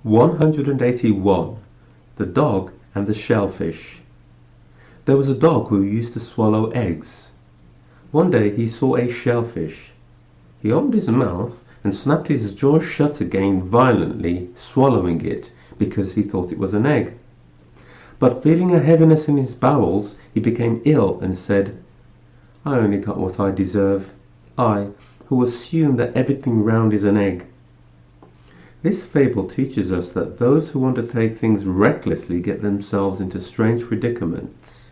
181. The Dog and the Shellfish. There was a dog who used to swallow eggs. One day he saw a shellfish. He opened his mouth and snapped his jaw shut again violently, swallowing it, because he thought it was an egg. But feeling a heaviness in his bowels, he became ill and said, "I only got what I deserve, I, who assume that everything round is an egg." This fable teaches us that those who undertake things recklessly get themselves into strange predicaments.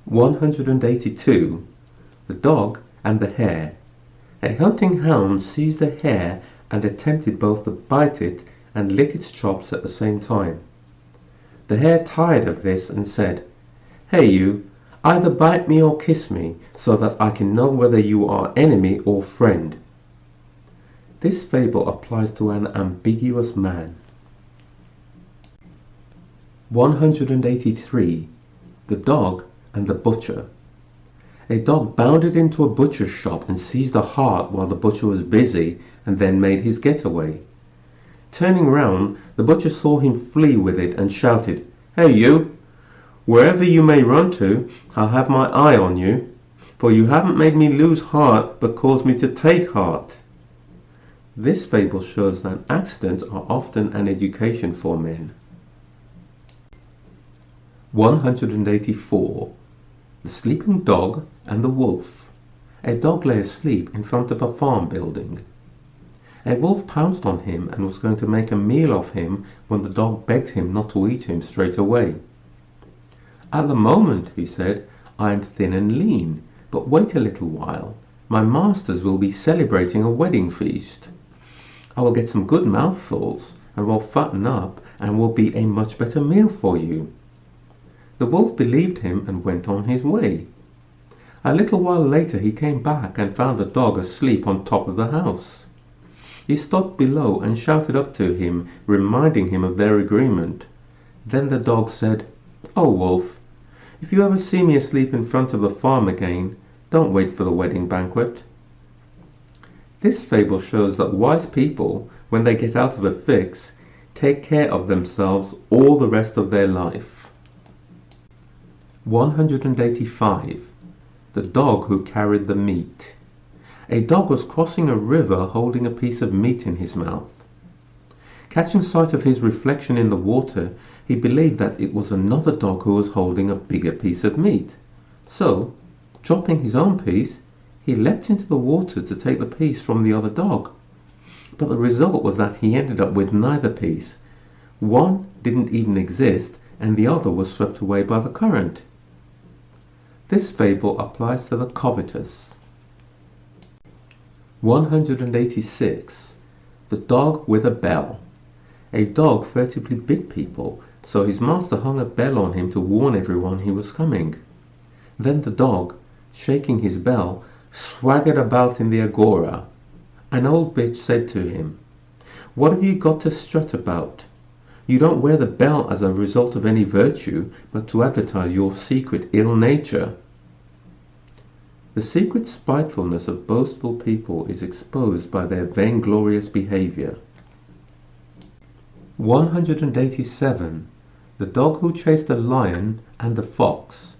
182. The Dog and the Hare. A hunting hound seized a hare and attempted both to bite it and lick its chops at the same time. The hare tired of this and said, "Hey you, either bite me or kiss me, so that I can know whether you are enemy or friend." This fable applies to an ambiguous man. 183. The Dog and the Butcher. A dog bounded into a butcher's shop and seized a heart while the butcher was busy, and then made his getaway. Turning round, the butcher saw him flee with it and shouted, "Hey you! Wherever you may run to, I'll have my eye on you, for you haven't made me lose heart, but caused me to take heart." This fable shows that accidents are often an education for men. 184. The Sleeping Dog and the Wolf. A dog lay asleep in front of a farm building. A wolf pounced on him and was going to make a meal of him when the dog begged him not to eat him straight away. "At the moment," he said, "I am thin and lean, but wait a little while. My masters will be celebrating a wedding feast. I will get some good mouthfuls and will fatten up and will be a much better meal for you." The wolf believed him and went on his way. A little while later he came back and found the dog asleep on top of the house. He stopped below and shouted up to him, reminding him of their agreement. Then the dog said, "Oh, wolf, if you ever see me asleep in front of the farm again, don't wait for the wedding banquet." This fable shows that wise people, when they get out of a fix, take care of themselves all the rest of their life. 185. The Dog who Carried the Meat. A dog was crossing a river holding a piece of meat in his mouth. Catching sight of his reflection in the water, he believed that it was another dog who was holding a bigger piece of meat. So, dropping his own piece, he leapt into the water to take the piece from the other dog. But the result was that he ended up with neither piece. One didn't even exist, and the other was swept away by the current. This fable applies to the covetous. 186. The Dog with a Bell. A dog furtively bit people, so his master hung a bell on him to warn everyone he was coming. Then the dog, shaking his bell, swaggered about in the agora. An old bitch said to him, "What have you got to strut about? You don't wear the bell as a result of any virtue, but to advertise your secret ill nature." The secret spitefulness of boastful people is exposed by their vainglorious behavior. 187. The Dog who Chased the Lion and the Fox.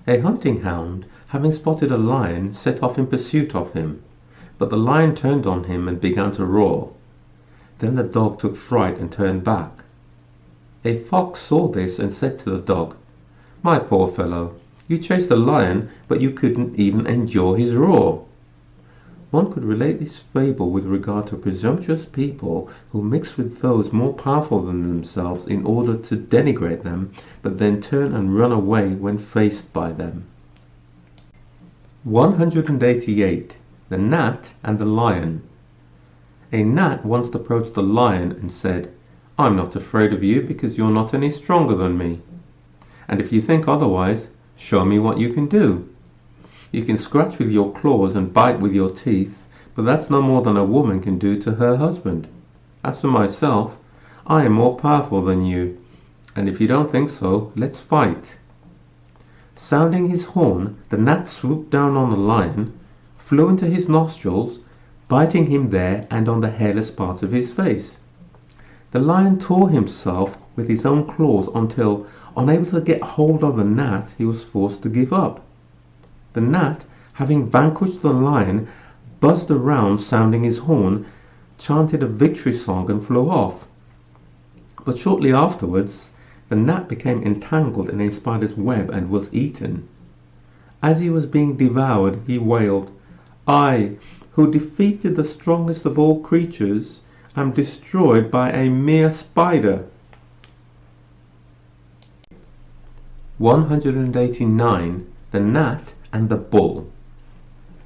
A hunting hound, having spotted a lion, set off in pursuit of him, but the lion turned on him and began to roar. Then the dog took fright and turned back. A fox saw this and said to the dog, "My poor fellow, you chased a lion, but you couldn't even endure his roar." One could relate this fable with regard to presumptuous people who mix with those more powerful than themselves in order to denigrate them, but then turn and run away when faced by them. 188. The Gnat and the Lion. A gnat once approached the lion and said, "I'm not afraid of you because you're not any stronger than me. And if you think otherwise, show me what you can do. You can scratch with your claws and bite with your teeth, but that's no more than a woman can do to her husband. As for myself, I am more powerful than you, and if you don't think so, let's fight." Sounding his horn, the gnat swooped down on the lion, flew into his nostrils, biting him there and on the hairless parts of his face. The lion tore himself with his own claws until, unable to get hold of the gnat, he was forced to give up. The gnat, having vanquished the lion, buzzed around sounding his horn, chanted a victory song and flew off. But shortly afterwards, the gnat became entangled in a spider's web and was eaten. As he was being devoured, he wailed, "I, who defeated the strongest of all creatures, am destroyed by a mere spider." 189. The Gnat and the Bull.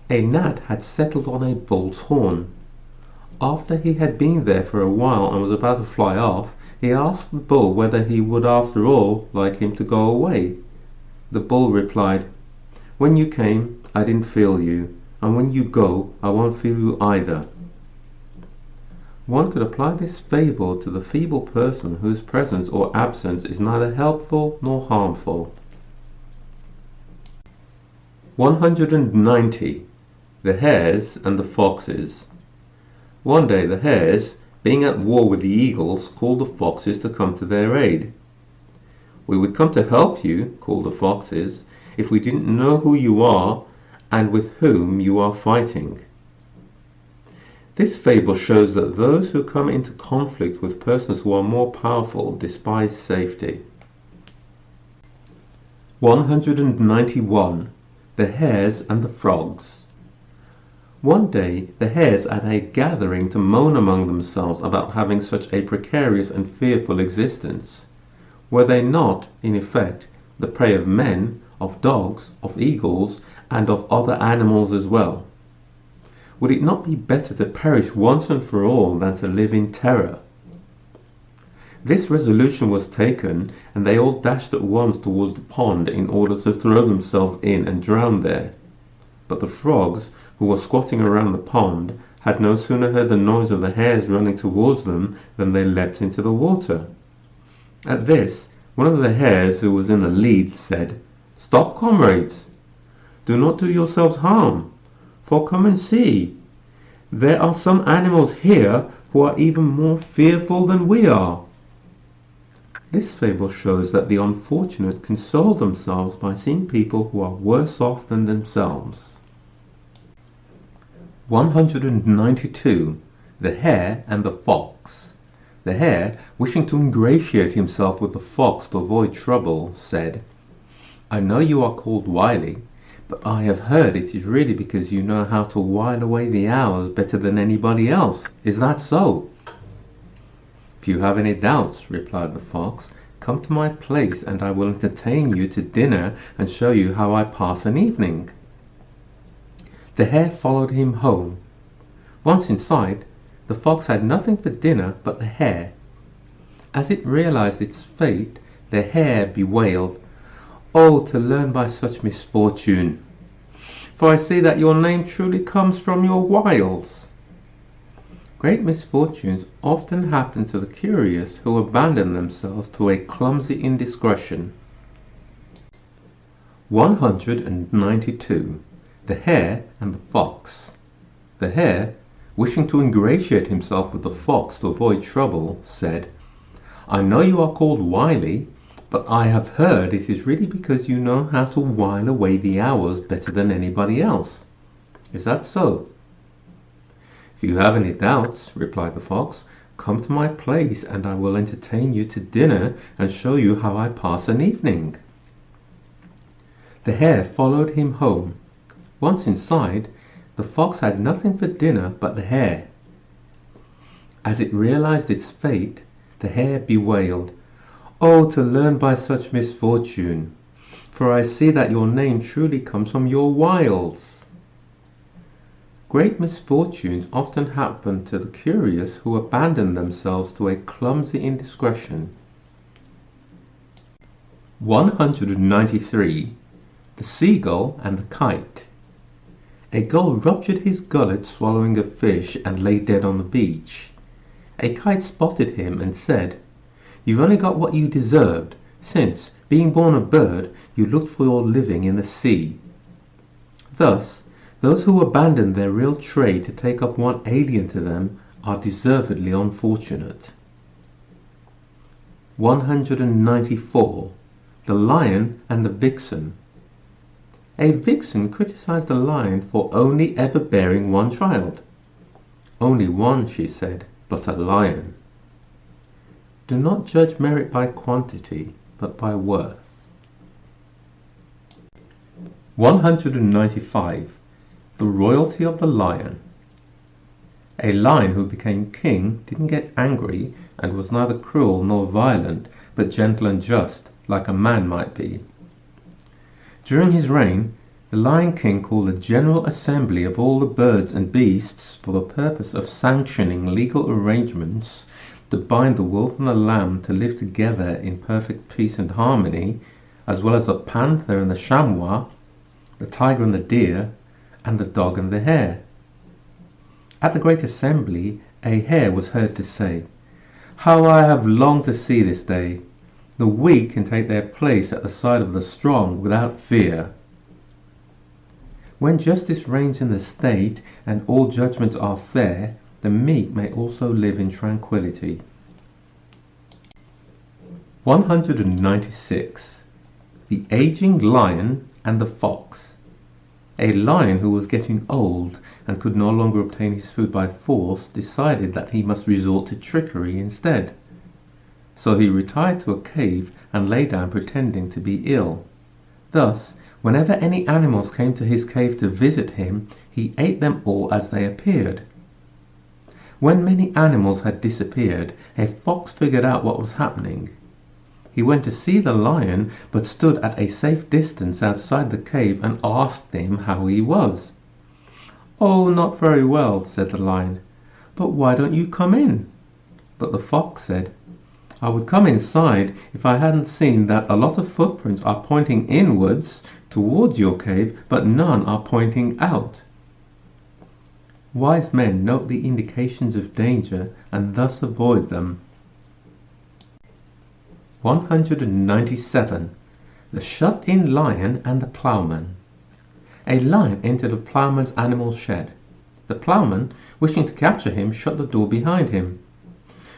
A gnat had settled on a bull's horn. After he had been there for a while and was about to fly off, he asked the bull whether he would after all like him to go away. The bull replied, "When you came, I didn't feel you, and when you go, I won't feel you either." One could apply this fable to the feeble person whose presence or absence is neither helpful nor harmful. 190. The Hares and the Foxes. One day the hares, being at war with the eagles, called the foxes to come to their aid. "We would come to help you," called the foxes, "if we didn't know who you are and with whom you are fighting." This fable shows that those who come into conflict with persons who are more powerful despise safety. 191. The Hares and the Frogs. One day the hares had a gathering to moan among themselves about having such a precarious and fearful existence. Were they not, in effect, the prey of men, of dogs, of eagles, and of other animals as well? Would it not be better to perish once and for all than to live in terror? This resolution was taken, and they all dashed at once towards the pond in order to throw themselves in and drown there. But the frogs, who were squatting around the pond, had no sooner heard the noise of the hares running towards them than they leapt into the water. At this, one of the hares, who was in the lead, said, "Stop, comrades! Do not do yourselves harm, for come and see. There are some animals here who are even more fearful than we are." This fable shows that the unfortunate console themselves by seeing people who are worse off than themselves. 192. The Hare and the Fox. The hare, wishing to ingratiate himself with the fox to avoid trouble, said, "I know you are called wily, but I have heard it is really because you know how to while away the hours better than anybody else. Is that so?" "If you have any doubts," replied the fox, "come to my place and I will entertain you to dinner and show you how I pass an evening." The hare followed him home. Once inside, the fox had nothing for dinner but the hare. As it realized its fate, the hare bewailed, "Oh, to learn by such misfortune! For I see that your name truly comes from your wiles." Great misfortunes often happen to the curious who abandon themselves to a clumsy indiscretion. 192. The Hare and the Fox. The hare, wishing to ingratiate himself with the fox to avoid trouble, said, "I know you are called wily, but I have heard it is really because you know how to while away the hours better than anybody else. Is that so?" "If you have any doubts," replied the fox, "come to my place and I will entertain you to dinner and show you how I pass an evening." The hare followed him home. Once inside, the fox had nothing for dinner but the hare. As it realized its fate, the hare bewailed, "Oh, to learn by such misfortune! For I see that your name truly comes from your wiles." Great misfortunes often happen to the curious who abandon themselves to a clumsy indiscretion. 193. The Seagull and the Kite. A gull ruptured his gullet swallowing a fish and lay dead on the beach. A kite spotted him and said, "You've only got what you deserved, since, being born a bird, you looked for your living in the sea." Thus, those who abandon their real trade to take up one alien to them are deservedly unfortunate. 194. The Lion and the Vixen. A vixen criticized the lion for only ever bearing one child. Only one, she said, but a lion. Do not judge merit by quantity, but by worth. 195. The Royalty of the Lion. A lion who became king didn't get angry and was neither cruel nor violent, but gentle and just, like a man might be. During his reign, the Lion King called a general assembly of all the birds and beasts for the purpose of sanctioning legal arrangements to bind the wolf and the lamb to live together in perfect peace and harmony, as well as the panther and the chamois, the tiger and the deer, and the dog and the hare. At the great assembly, a hare was heard to say, "How I have longed to see this day! The weak can take their place at the side of the strong without fear." When justice reigns in the state and all judgments are fair, the meek may also live in tranquility. 196. The Aging Lion and the Fox. A lion who was getting old and could no longer obtain his food by force decided that he must resort to trickery instead. So he retired to a cave and lay down pretending to be ill. Thus, whenever any animals came to his cave to visit him, he ate them all as they appeared. When many animals had disappeared, a fox figured out what was happening. He went to see the lion, but stood at a safe distance outside the cave and asked him how he was. "Oh, not very well," said the lion. "But why don't you come in?" But the fox said, "I would come inside if I hadn't seen that a lot of footprints are pointing inwards towards your cave, but none are pointing out." Wise men note the indications of danger and thus avoid them. 197. The Shut-in Lion and the Ploughman. A lion entered a ploughman's animal shed. The ploughman, wishing to capture him, shut the door behind him.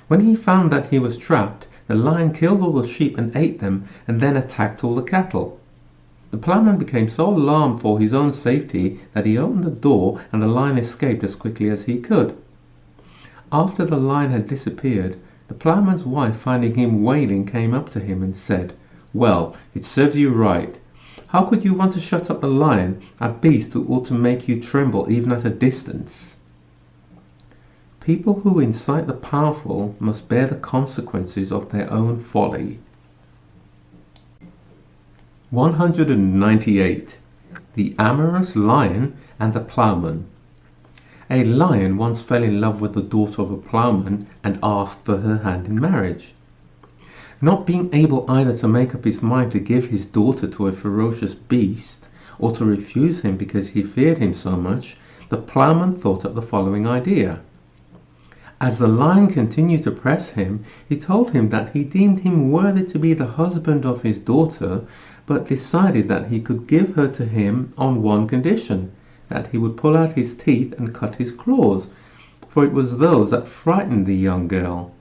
When he found that he was trapped, the lion killed all the sheep and ate them, and then attacked all the cattle. The ploughman became so alarmed for his own safety that he opened the door, and the lion escaped as quickly as he could. After the lion had disappeared, the ploughman's wife, finding him wailing, came up to him and said, "Well, it serves you right. How could you want to shut up the lion, a beast who ought to make you tremble even at a distance?" People who incite the powerful must bear the consequences of their own folly. 198. The Amorous Lion and the Ploughman. A lion once fell in love with the daughter of a ploughman and asked for her hand in marriage. Not being able either to make up his mind to give his daughter to a ferocious beast or to refuse him because he feared him so much, the ploughman thought up the following idea. As the lion continued to press him, he told him that he deemed him worthy to be the husband of his daughter, but decided that he could give her to him on one condition, that he would pull out his teeth and cut his claws, for it was those that frightened the young girl.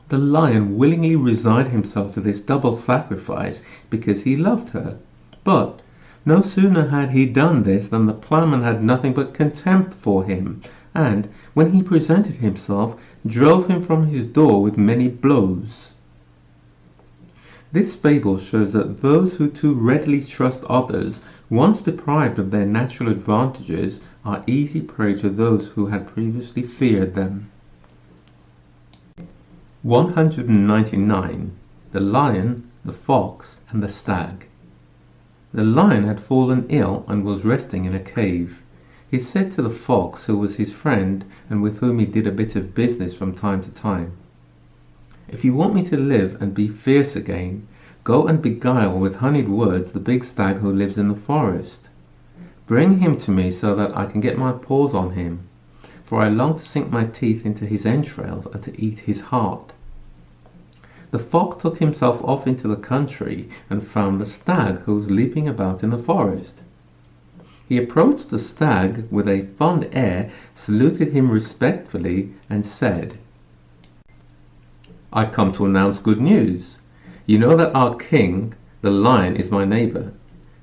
The lion willingly resigned himself to this double sacrifice because he loved her. But no sooner had he done this than the ploughman had nothing but contempt for him, and, when he presented himself, drove him from his door with many blows. This fable shows that those who too readily trust others, once deprived of their natural advantages, are easy prey to those who had previously feared them. 199. The Lion, the Fox, and the Stag. The lion had fallen ill and was resting in a cave. He said to the fox, who was his friend and with whom he did a bit of business from time to time, "If you want me to live and be fierce again, go and beguile with honeyed words the big stag who lives in the forest. Bring him to me so that I can get my paws on him, for I long to sink my teeth into his entrails and to eat his heart." The fox took himself off into the country and found the stag, who was leaping about in the forest. He approached the stag with a fond air, saluted him respectfully, and said, I come to announce good news. You know that our king, the lion, is my neighbor.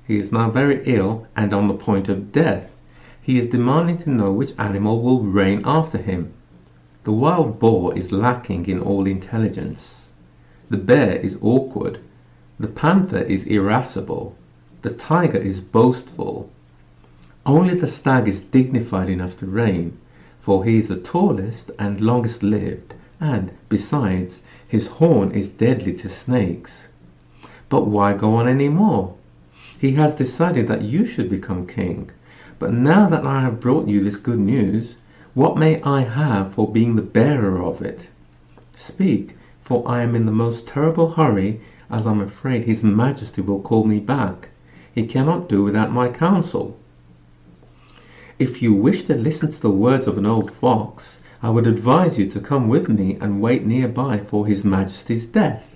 He is now very ill and on the point of death. He is demanding to know which animal will reign after him. The wild boar is lacking in all intelligence. The bear is awkward. The panther is irascible. The tiger is boastful. Only the stag is dignified enough to reign, for he is the tallest and longest lived, and, besides, his horn is deadly to snakes. But why go on any more? He has decided that you should become king. But now that I have brought you this good news, what may I have for being the bearer of it? Speak, for I am in the most terrible hurry, as I'm afraid his majesty will call me back. He cannot do without my counsel. If you wish to listen to the words of an old fox, I would advise you to come with me and wait nearby for his majesty's death.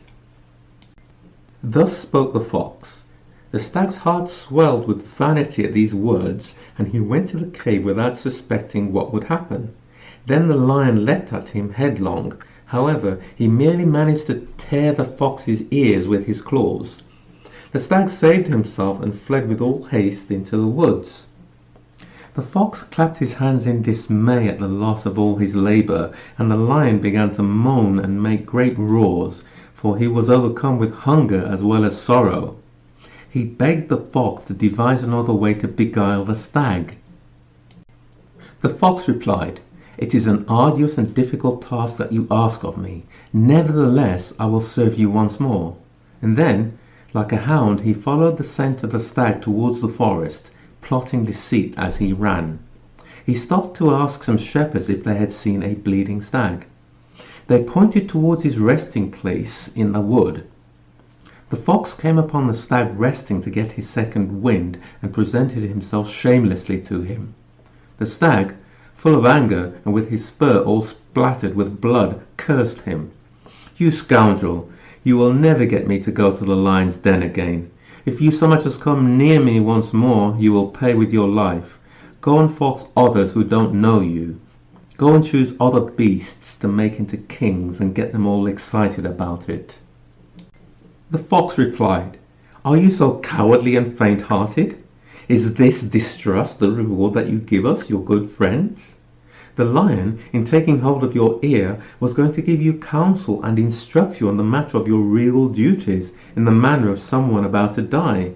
Thus spoke the fox. The stag's heart swelled with vanity at these words, and he went to the cave without suspecting what would happen. Then the lion leapt at him headlong. However, he merely managed to tear the fox's ears with his claws. The stag saved himself and fled with all haste into the woods. The fox clapped his hands in dismay at the loss of all his labor, and the lion began to moan and make great roars, for he was overcome with hunger as well as sorrow. He begged the fox to devise another way to beguile the stag. The fox replied, "It is an arduous and difficult task that you ask of me. Nevertheless, I will serve you once more." And then, like a hound, he followed the scent of the stag towards the forest, plotting deceit as he ran. He stopped to ask some shepherds if they had seen a bleeding stag. They pointed towards his resting place in the wood. The fox came upon the stag resting to get his second wind, and presented himself shamelessly to him. The stag, full of anger and with his spur all splattered with blood, cursed him. "You scoundrel! You will never get me to go to the lion's den again. If you so much as come near me once more, you will pay with your life. Go and fox others who don't know you. Go and choose other beasts to make into kings and get them all excited about it." The fox replied, "Are you so cowardly and faint-hearted? Is this distrust the reward that you give us, your good friends? The lion, in taking hold of your ear, was going to give you counsel and instruct you on the matter of your regal duties in the manner of someone about to die.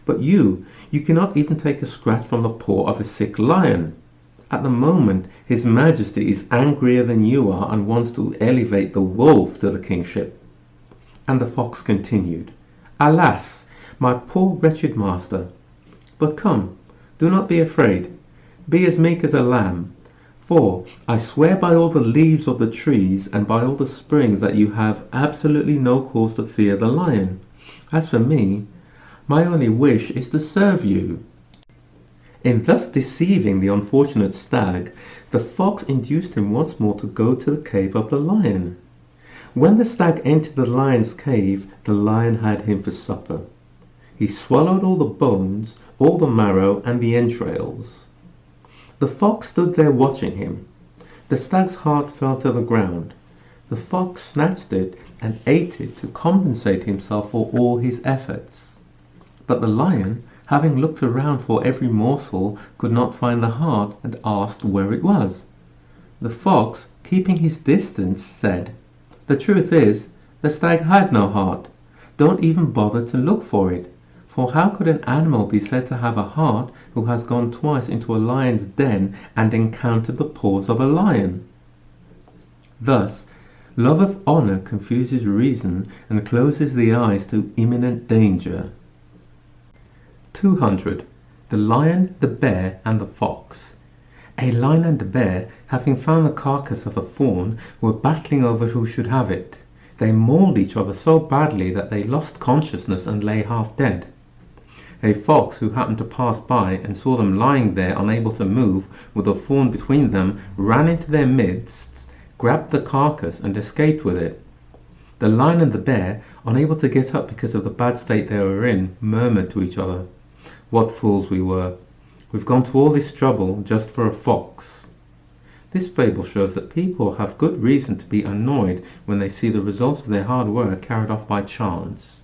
But you cannot even take a scratch from the paw of a sick lion. At the moment, his majesty is angrier than you are and wants to elevate the wolf to the kingship." And the fox continued, "Alas, my poor wretched master! But come, do not be afraid. Be as meek as a lamb. For I swear by all the leaves of the trees and by all the springs that you have absolutely no cause to fear the lion. As for me, my only wish is to serve you." In thus deceiving the unfortunate stag, the fox induced him once more to go to the cave of the lion. When the stag entered the lion's cave, the lion had him for supper. He swallowed all the bones, all the marrow, and the entrails. The fox stood there watching him. The stag's heart fell to the ground. The fox snatched it and ate it to compensate himself for all his efforts. But the lion, having looked around for every morsel, could not find the heart, and asked where it was. The fox, keeping his distance, said, "The truth is, the stag had no heart. Don't even bother to look for it. For how could an animal be said to have a heart who has gone twice into a lion's den and encountered the paws of a lion?" Thus, love of honor confuses reason and closes the eyes to imminent danger. 200. The Lion, the Bear, and the Fox. A lion and a bear, having found the carcass of a fawn, were battling over who should have it. They mauled each other so badly that they lost consciousness and lay half dead. A fox who happened to pass by and saw them lying there unable to move, with a fawn between them, ran into their midst, grabbed the carcass, and escaped with it. The lion and the bear, unable to get up because of the bad state they were in, murmured to each other, "What fools we were! We've gone to all this trouble just for a fox." This fable shows that people have good reason to be annoyed when they see the results of their hard work carried off by chance.